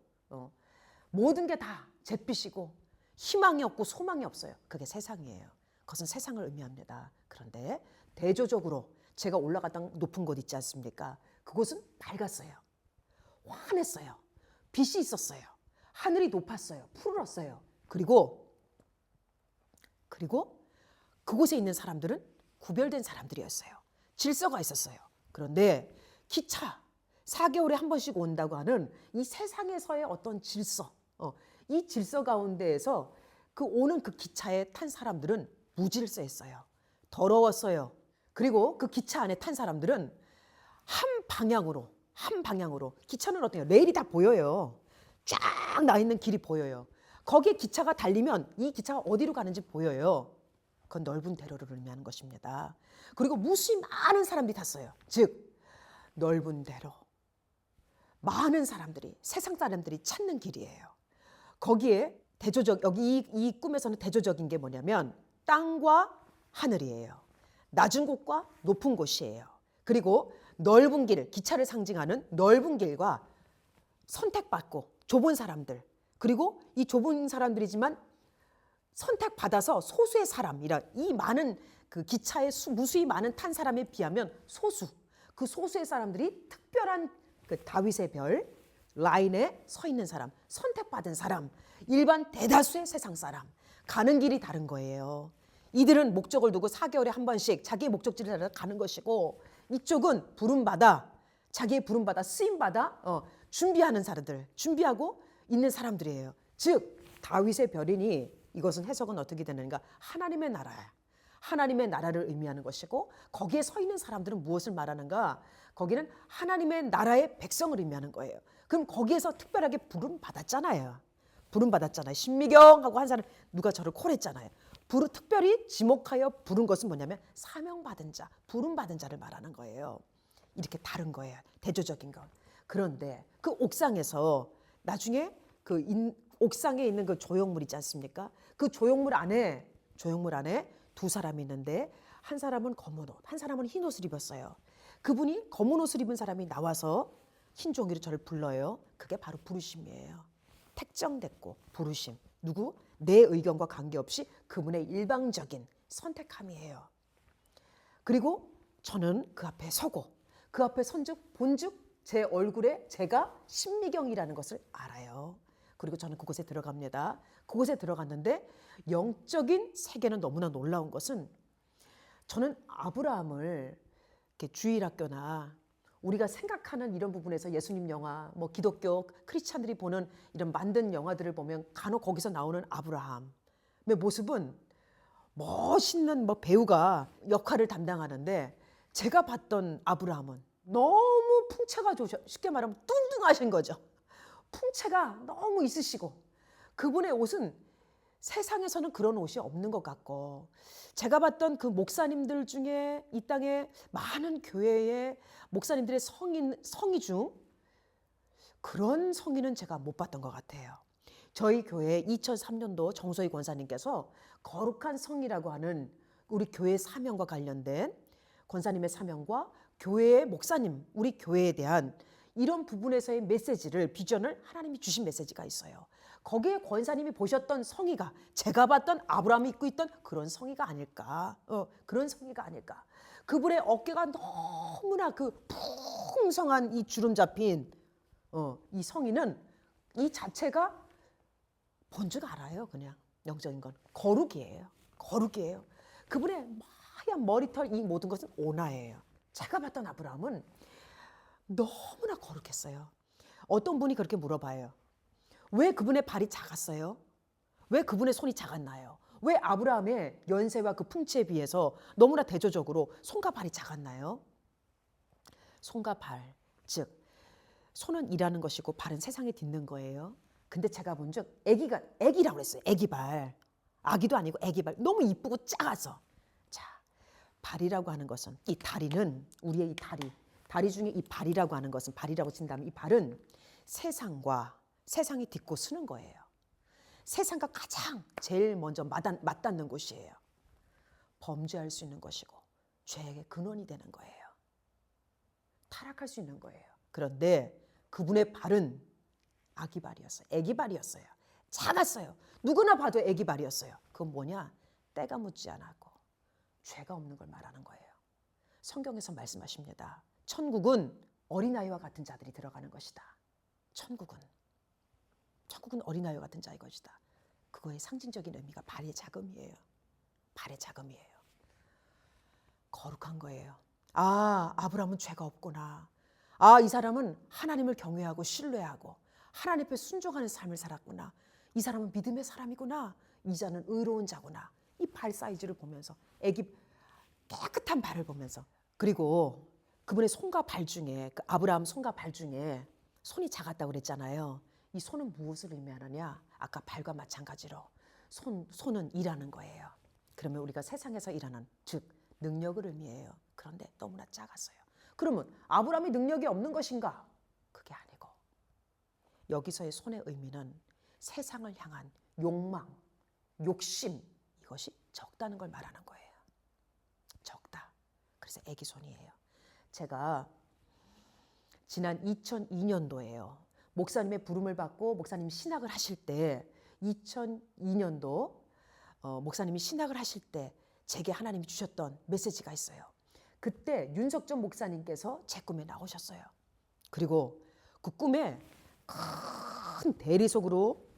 모든 게 다 잿빛이고 희망이 없고 소망이 없어요. 그게 세상이에요. 그것은 세상을 의미합니다. 그런데 대조적으로 제가 올라갔던 높은 곳 있지 않습니까? 그곳은 밝았어요. 환했어요. 빛이 있었어요. 하늘이 높았어요. 푸르렀어요. 그리고 그곳에 있는 사람들은 구별된 사람들이었어요. 질서가 있었어요. 그런데 기차 4개월에 한 번씩 온다고 하는 이 세상에서의 어떤 질서, 이 질서 가운데에서 오는 그 기차에 탄 사람들은 무질서했어요. 더러웠어요. 그리고 그 기차 안에 탄 사람들은 한 방향으로 기차는 어때요? 레일이 다 보여요. 쫙 나 있는 길이 보여요. 거기에 기차가 달리면 이 기차가 어디로 가는지 보여요. 그건 넓은 대로를 의미하는 것입니다. 그리고 무수히 많은 사람들이 탔어요. 즉 넓은 대로 많은 사람들이 세상 사람들이 찾는 길이에요. 거기에 여기 이 꿈에서는 대조적인 게 뭐냐면 땅과 하늘이에요. 낮은 곳과 높은 곳이에요. 그리고 넓은 길, 기차를 상징하는 넓은 길과 선택받고 좁은 사람들, 그리고 이 좁은 사람들이지만 선택받아서 소수의 사람이라 이 많은 그 기차에 무수히 많은 탄 사람에 비하면 그 소수의 사람들이 특별한 그 다윗의 별 라인에 서 있는 사람, 선택받은 사람, 일반 대다수의 세상 사람, 가는 길이 다른 거예요. 이들은 목적을 두고 4개월에 한 번씩 자기의 목적지를 따라 가는 것이고, 이쪽은 부름받아 자기의 부름받아 쓰임받아 준비하는 사람들, 준비하고 있는 사람들이에요. 즉 다윗의 별이니 이것은 해석은 어떻게 되는가? 하나님의 나라야. 하나님의 나라를 의미하는 것이고, 거기에 서 있는 사람들은 무엇을 말하는가? 거기는 하나님의 나라의 백성을 의미하는 거예요. 그럼 거기에서 특별하게 부름받았잖아요. 신미경하고 한 사람 누가 저를 콜했잖아요. 특별히 지목하여 부른 것은 뭐냐면 사명받은 자, 부름받은 자를 말하는 거예요. 이렇게 다른 거예요. 대조적인 것. 그런데 그 옥상에서 나중에 옥상에 있는 그 조형물 있지 않습니까? 그 조형물 안에 2사람이 있는데 한 사람은 검은 옷, 한 사람은 흰 옷을 입었어요. 그분이 검은 옷을 입은 사람이 나와서 흰 종이로 저를 불러요. 그게 바로 부르심이에요. 택정됐고 부르심. 누구? 내 의견과 관계없이 그분의 일방적인 선택함이에요. 그리고 저는 그 앞에 서고 그 앞에 선즉 본즉 제 얼굴에 제가 신미경이라는 것을 알아요. 그리고 저는 그곳에 들어갑니다. 그곳에 들어갔는데 영적인 세계는 너무나 놀라운 것은, 저는 아브라함을 이렇게 주일학교나 우리가 생각하는 이런 부분에서 예수님 영화, 기독교 크리스찬들이 보는 이런 만든 영화들을 보면 간혹 거기서 나오는 아브라함의 모습은 멋있는 배우가 역할을 담당하는데, 제가 봤던 아브라함은 너무 풍채가 쉽게 말하면 뚱뚱하신 거죠. 풍채가 너무 있으시고, 그분의 옷은 세상에서는 그런 옷이 없는 것 같고, 제가 봤던 그 목사님들 중에 이 땅에 많은 교회의 목사님들의 성의 중 그런 성의는 제가 못 봤던 것 같아요. 저희 교회 2003년도 정소희 권사님께서 거룩한 성이라고 하는 우리 교회 사명과 관련된 권사님의 사명과 교회의 목사님, 우리 교회에 대한 이런 부분에서의 메시지를, 비전을 하나님이 주신 메시지가 있어요. 거기에 권사님이 보셨던 성의가 제가 봤던 아브라함이 입고 있던 그런 성의가 아닐까. 그런 성의가 아닐까. 그분의 어깨가 너무나 그 풍성한 이 주름 잡힌 이 성인은 이 자체가 뭔 줄 알아요. 그냥 영적인 건 거룩이에요. 거룩이에요. 그분의 하얀 머리털 이 모든 것은 온화예요. 제가 봤던 아브라함은 너무나 거룩했어요. 어떤 분이 그렇게 물어봐요. 왜 그분의 발이 작았어요? 왜 그분의 손이 작았나요? 왜 아브라함의 연세와 그 풍치에 비해서 너무나 대조적으로 손과 발이 작았나요? 손과 발, 즉 손은 일하는 것이고 발은 세상에 딛는 거예요. 근데 제가 본즉 애기라고 그랬어요. 애기발. 아기도 아니고 애기발. 너무 이쁘고 작아서. 자, 발이라고 하는 것은 이 다리는 우리의 이 다리 중에 이 발이라고 하는 것은 발이라고 친다면 이 발은 세상이 딛고 서는 거예요. 세상과 가장 제일 먼저 맞닿는 곳이에요. 범죄할 수 있는 것이고 죄의 근원이 되는 거예요. 타락할 수 있는 거예요. 그런데 그분의 발은 아기 발이었어요. 애기 발이었어요. 작았어요. 누구나 봐도 애기 발이었어요. 그건 뭐냐? 때가 묻지 않았고 죄가 없는 걸 말하는 거예요. 성경에서 말씀하십니다. 천국은 어린아이와 같은 자들이 들어가는 것이다. 천국은 어린아이와 같은 자의 것이다. 그거의 상징적인 의미가 발의 자금이에요. 발의 자금이에요. 거룩한 거예요. 아, 아브라함은 죄가 없구나. 아, 이 사람은 하나님을 경외하고 신뢰하고 하나님 앞에 순종하는 삶을 살았구나. 이 사람은 믿음의 사람이구나. 이 자는 의로운 자구나. 이 발 사이즈를 보면서 애기 깨끗한 발을 보면서 그리고 그분의 손과 발 중에 그 아브라함 손과 발 중에 손이 작았다고 그랬잖아요. 이 손은 무엇을 의미하느냐? 아까 발과 마찬가지로 손은 일하는 거예요. 그러면 우리가 세상에서 일하는 즉 능력을 의미해요. 그런데 너무나 작았어요. 그러면 아브라함이 능력이 없는 것인가? 그게 아니고 여기서의 손의 의미는 세상을 향한 욕망, 욕심 이것이 적다는 걸 말하는 거예요. 적다. 그래서 애기 손이에요. 제가 지난 2002년도에요. 목사님의 부름을 받고 목사님이 신학을 하실 때 2002년도 목사님이 신학을 하실 때 제게 하나님이 주셨던 메시지가 있어요. 그때 윤석전 목사님께서 제 꿈에 나오셨어요. 그리고 그 꿈에 큰 대리석으로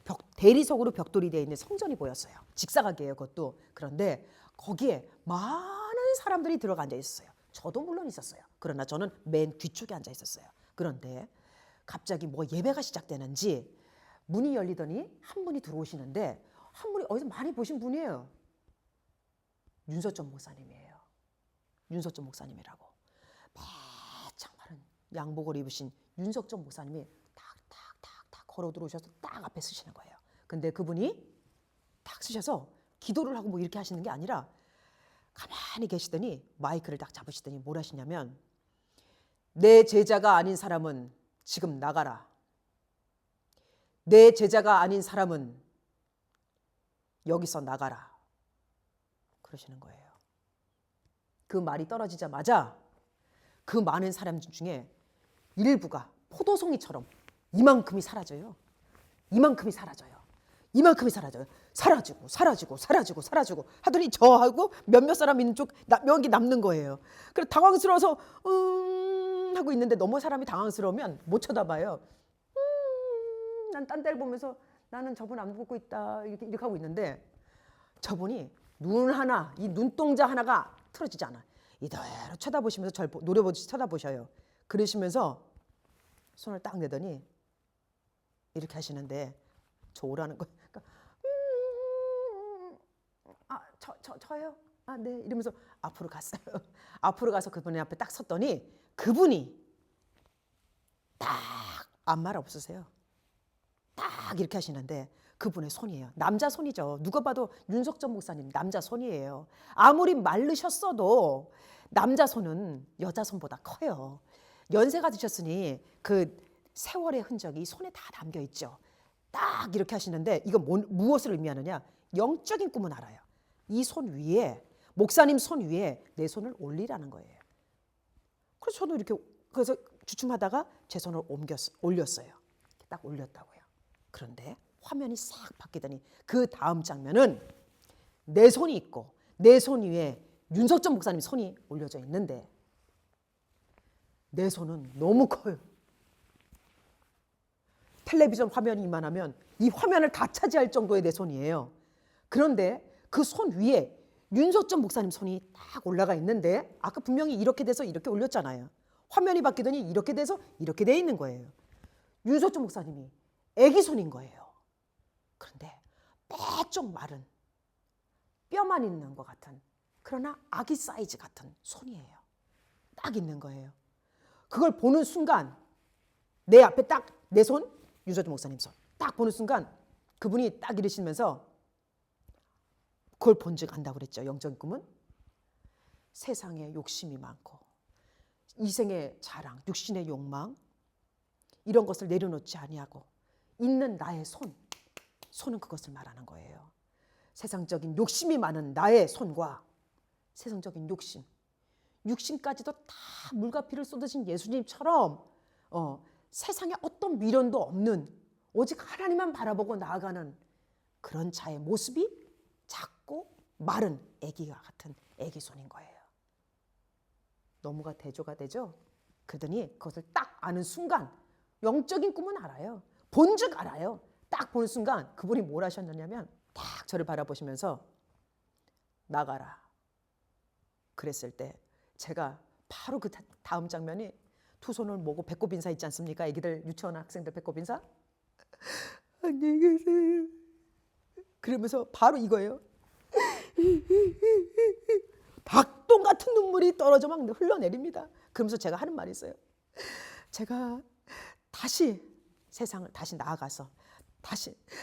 벽돌이 되어 있는 성전이 보였어요. 직사각이에요, 그것도. 그런데 거기에 많은 사람들이 들어가 앉아 있었어요. 저도 물론 있었어요. 그러나 저는 맨 뒤쪽에 앉아 있었어요. 그런데 갑자기 뭐 예배가 시작되는지 문이 열리더니 한 분이 들어오시는데 한 분이 어디서 많이 보신 분이에요. 윤석전 목사님이에요. 윤석전 목사님이라고. 매창 마른 양복을 입으신 윤석전 목사님이 탁탁탁탁 걸어 들어오셔서 딱 앞에 서시는 거예요. 근데 그분이 탁 서셔서 기도를 하고 뭐 이렇게 하시는 게 아니라 가만히 계시더니 마이크를 딱 잡으시더니 뭘 하시냐면 내 제자가 아닌 사람은 지금 나가라. 내 제자가 아닌 사람은 여기서 나가라. 그러시는 거예요. 그 말이 떨어지자마자 그 많은 사람들 중에 일부가 포도송이처럼 이만큼이 사라져요. 이만큼이 사라져요. 이만큼이 사라져요. 사라지고 하더니 저하고 몇몇 사람 있는 쪽 몇개 남는 거예요. 그래서 당황스러워서 하고 있는데 너무 사람이 당황스러우면 못 쳐다봐요. 난 딴 데를 보면서 나는 저분 안 보고 있다 이렇게 하고 있는데 저분이 이 눈동자 하나가 틀어지지 않아. 이대로 쳐다보시면서 절 노려보듯이 쳐다보셔요. 그러시면서 손을 딱 내더니 이렇게 하시는데 저 오라는 거예요. 그러니까 저요? 아, 네. 이러면서 앞으로 갔어요. 앞으로 가서 그분의 앞에 딱 섰더니 그분이 딱 아무 말 없으세요. 딱 이렇게 하시는데 그분의 손이에요. 남자 손이죠. 누가 봐도 윤석전 목사님 남자 손이에요. 아무리 마르셨어도 남자 손은 여자 손보다 커요. 연세가 드셨으니 그 세월의 흔적이 손에 다 담겨 있죠. 딱 이렇게 하시는데 이거 무엇을 의미하느냐? 영적인 꿈은 알아요. 이 손 위에 목사님 손 위에 내 손을 올리라는 거예요. 그래서 저는 이렇게 그래서 주춤하다가 제 손을 올렸어요. 딱 올렸다고요. 그런데 화면이 싹 바뀌더니 그 다음 장면은 내 손이 있고 내 손 위에 윤석전 목사님 손이 올려져 있는데 내 손은 너무 커요. 텔레비전 화면이 이만하면 이 화면을 다 차지할 정도의 내 손이에요. 그런데 그 손 위에 윤석전 목사님 손이 딱 올라가 있는데 아까 분명히 이렇게 돼서 이렇게 올렸잖아요. 화면이 바뀌더니 이렇게 돼서 이렇게 돼 있는 거예요. 윤석전 목사님이 애기 손인 거예요. 그런데 빼쪽 마른 뼈만 있는 것 같은 그러나 아기 사이즈 같은 손이에요. 딱 있는 거예요. 그걸 보는 순간 내 앞에 딱 내 손, 윤석준 목사님 손 딱 보는 순간 그분이 딱 이러시면서 그걸 본즉 안다고 그랬죠. 영적인 꿈은 세상에 욕심이 많고 이생의 자랑, 육신의 욕망 이런 것을 내려놓지 아니하고 있는 나의 손은 그것을 말하는 거예요. 세상적인 욕심이 많은 나의 손과 세상적인 육신까지도 다 물과 피를 쏟으신 예수님처럼 세상에 어떤 미련도 없는 오직 하나님만 바라보고 나아가는 그런 자의 모습이 작고 마른 애기와 같은 애기 손인 거예요. 너무가 대조가 되죠? 그러더니 그것을 딱 아는 순간 영적인 꿈은 알아요. 본즉 알아요. 딱 보는 순간 그분이 뭘 하셨느냐면 딱 저를 바라보시면서 나가라 그랬을 때 제가 바로 그 다음 장면이 두 손을 모고 배꼽 인사 있지 않습니까? 애기들 유치원 학생들 배꼽 인사 안녕히 계세요 그러면서 바로 이거예요. 박동 같은 눈물이 떨어져 막 흘러내립니다. 그러면서 제가 하는 말이 있어요. 제가 다시 세상을 다시 나아가서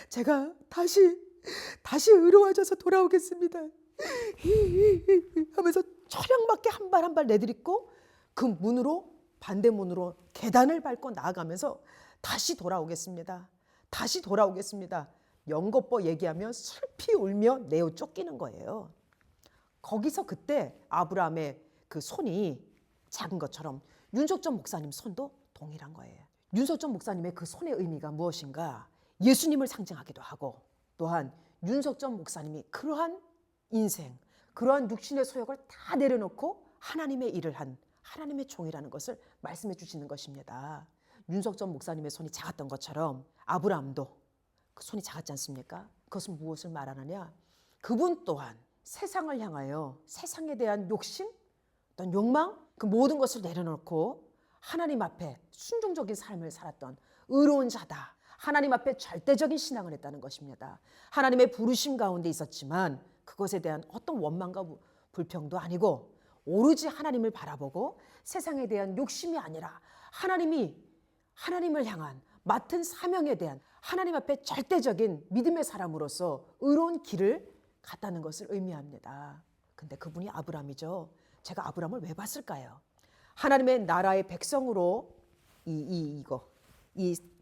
제가 다시 의로워져서 돌아오겠습니다. 하면서 철양맞게 한 발 한 발 내딛고 그 문으로 반대문으로 계단을 밟고 나아가면서 다시 돌아오겠습니다. 다시 돌아오겠습니다. 연거뻐 얘기하며 슬피 울며 내어 쫓기는 거예요. 거기서 그때 아브라함의 그 손이 작은 것처럼 윤석전 목사님 손도 동일한 거예요. 윤석전 목사님의 그 손의 의미가 무엇인가? 예수님을 상징하기도 하고 또한 윤석전 목사님이 그러한 인생, 그러한 육신의 소욕을 다 내려놓고 하나님의 일을 한 하나님의 종이라는 것을 말씀해 주시는 것입니다. 윤석전 목사님의 손이 작았던 것처럼 아브라함도 그 손이 작았지 않습니까? 그것은 무엇을 말하느냐? 그분 또한 세상을 향하여 세상에 대한 욕심, 어떤 욕망, 그 모든 것을 내려놓고 하나님 앞에 순종적인 삶을 살았던 의로운 자다. 하나님 앞에 절대적인 신앙을 했다는 것입니다. 하나님의 부르심 가운데 있었지만 그것에 대한 어떤 원망과 불평도 아니고 오로지 하나님을 바라보고 세상에 대한 욕심이 아니라 하나님을 향한 맡은 사명에 대한 하나님 앞에 절대적인 믿음의 사람으로서 의로운 길을 갔다는 것을 의미합니다. 근데 그분이 아브라함이죠. 제가 아브라함을 왜 봤을까요? 하나님의 나라의 백성으로 이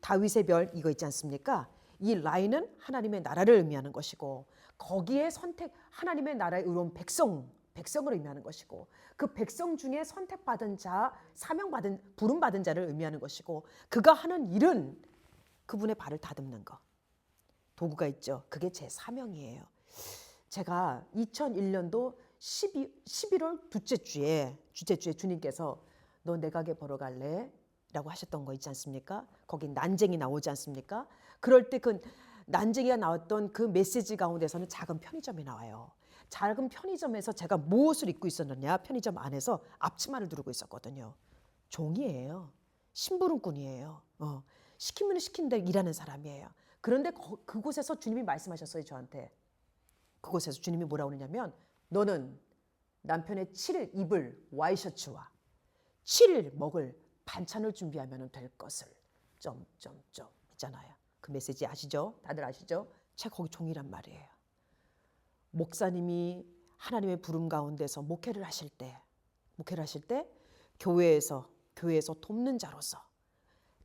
다윗의 별 이거 있지 않습니까? 이 라인은 하나님의 나라를 의미하는 것이고 거기에 하나님의 나라의 의로운 백성을 의미하는 것이고 그 백성 중에 선택받은 자, 부름받은 자를 의미하는 것이고 그가 하는 일은 그분의 발을 다듬는 것. 도구가 있죠. 그게 제 사명이에요. 제가 2001년도 11월 둘째 주에 주님께서 너 내 가게 보러 갈래? 라고 하셨던 거 있지 않습니까? 거기 난쟁이 나오지 않습니까? 그럴 때 그 난쟁이가 나왔던 그 메시지 가운데서는 작은 편의점이 나와요. 작은 편의점에서 제가 무엇을 입고 있었느냐? 편의점 안에서 앞치마를 두르고 있었거든요. 종이에요. 심부름꾼이에요. 시키면 시킨 대로 일하는 사람이에요. 그런데 그곳에서 주님이 말씀하셨어요. 저한테. 그곳에서 주님이 뭐라고 그러냐면 너는 남편의 7일 입을 와이셔츠와 7일 먹을 반찬을 준비하면 될 것을 있잖아요. 그 메시지 아시죠? 다들 아시죠? 제가 거기 종이란 말이에요. 목사님이 하나님의 부름 가운데서 목회를 하실 때 교회에서 돕는 자로서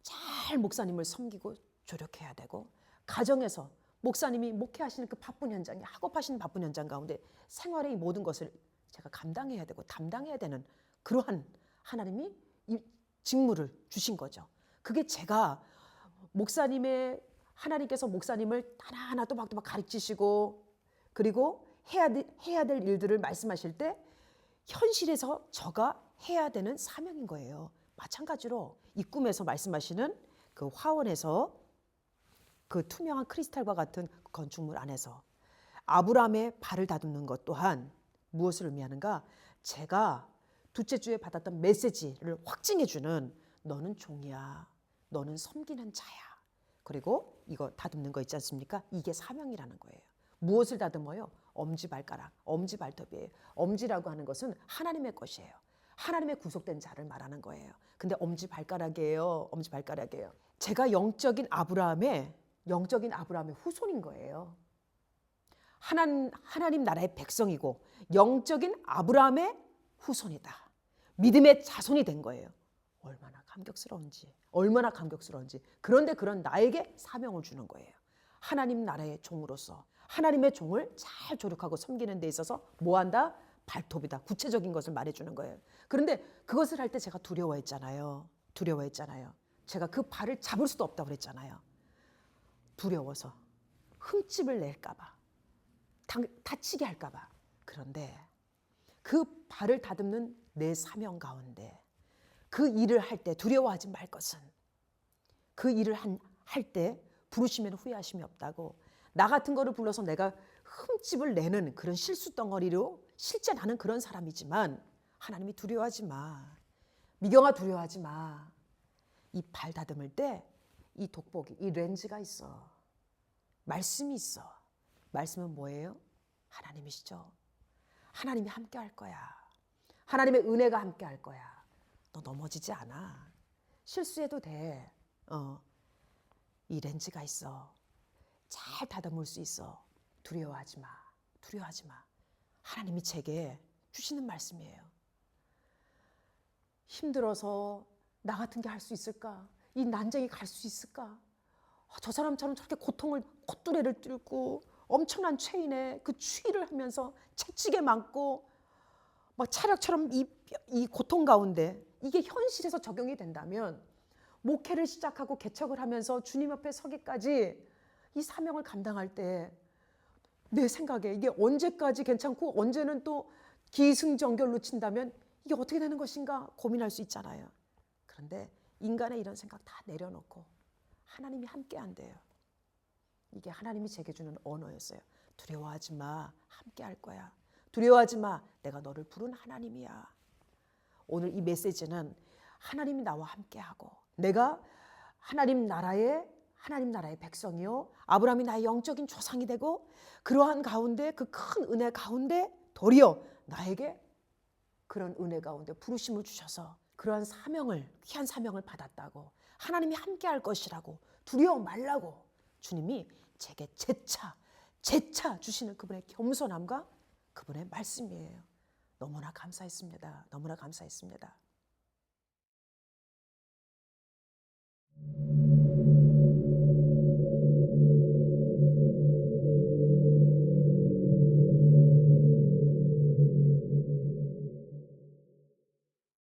잘 목사님을 섬기고 조력해야 되고 가정에서 목사님이 목회하시는 그 바쁜 현장에 학업하시는 바쁜 현장 가운데 생활의 모든 것을 제가 감당해야 되고 담당해야 되는 그러한 하나님이 이 직무를 주신 거죠. 그게 제가 하나님께서 목사님을 하나하나 또박또박 가르치시고 그리고 해야 될 일들을 말씀하실 때 현실에서 저가 해야 되는 사명인 거예요. 마찬가지로 이 꿈에서 말씀하시는 그 화원에서 그 투명한 크리스탈과 같은 건축물 안에서 아브라함의 발을 다듬는 것 또한 무엇을 의미하는가? 제가 둘째 주에 받았던 메시지를 확증해주는 너는 종이야. 너는 섬기는 자야. 그리고 이거 다듬는 거 있지 않습니까? 이게 사명이라는 거예요. 무엇을 다듬어요? 엄지발가락, 엄지발톱이에요. 엄지라고 하는 것은 하나님의 것이에요. 하나님의 구속된 자를 말하는 거예요. 근데 엄지발가락이에요. 엄지발가락이에요. 제가 영적인 아브라함의 후손인 거예요. 하나님 나라의 백성이고 영적인 아브라함의 후손이다. 믿음의 자손이 된 거예요. 얼마나 감격스러운지. 그런데 그런 나에게 사명을 주는 거예요. 하나님 나라의 종으로서 하나님의 종을 잘 조력하고 섬기는 데 있어서 뭐한다? 발톱이다. 구체적인 것을 말해주는 거예요. 그런데 그것을 할 때 제가 두려워했잖아요. 제가 그 발을 잡을 수도 없다고 그랬잖아요. 두려워서 흠집을 낼까 봐, 다치게 할까 봐. 그런데 그 발을 다듬는 내 사명 가운데 그 일을 할 때 두려워하지 말 것은, 그 일을 할 때 부르시면 후회하심이 없다고. 나 같은 거를 불러서 내가 흠집을 내는 그런 실수 덩어리로 실제 나는 그런 사람이지만 하나님이 두려워하지 마. 미경아 두려워하지 마. 이 발 다듬을 때 이 돋보기, 이 렌즈가 있어. 말씀이 있어. 말씀은 뭐예요? 하나님이시죠. 하나님이 함께 할 거야. 하나님의 은혜가 함께 할 거야. 너 넘어지지 않아. 실수해도 돼. 이 렌즈가 있어. 잘 다듬을 수 있어. 두려워하지 마. 하나님이 제게 주시는 말씀이에요. 힘들어서 나 같은 게 할 수 있을까? 이 난쟁이 갈 수 있을까? 저 사람처럼 저렇게 고통을 콧뚜레를 뚫고 엄청난 죄인의 그 추위를 하면서 채찍에 맞고 막 차력처럼 이 고통 가운데 이게 현실에서 적용이 된다면 목회를 시작하고 개척을 하면서 주님 옆에 서기까지 이 사명을 감당할 때 내 생각에 이게 언제까지 괜찮고 언제는 또 기승전결로 친다면 이게 어떻게 되는 것인가 고민할 수 있잖아요. 그런데 인간의 이런 생각 다 내려놓고 하나님이 함께 한대요. 이게 하나님이 제게 주는 언어였어요. 두려워하지 마. 함께 할 거야. 두려워하지 마. 내가 너를 부른 하나님이야. 오늘 이 메시지는 하나님이 나와 함께하고 내가 하나님 나라의 백성이요. 아브라함이 나의 영적인 조상이 되고 그러한 가운데 그 큰 은혜 가운데 도리어 나에게 그런 은혜 가운데 부르심을 주셔서 그러한 귀한 사명을 받았다고 하나님이 함께할 것이라고 두려워 말라고 주님이 제게 재차 주시는 그분의 겸손함과 그분의 말씀이에요. 너무나 감사했습니다.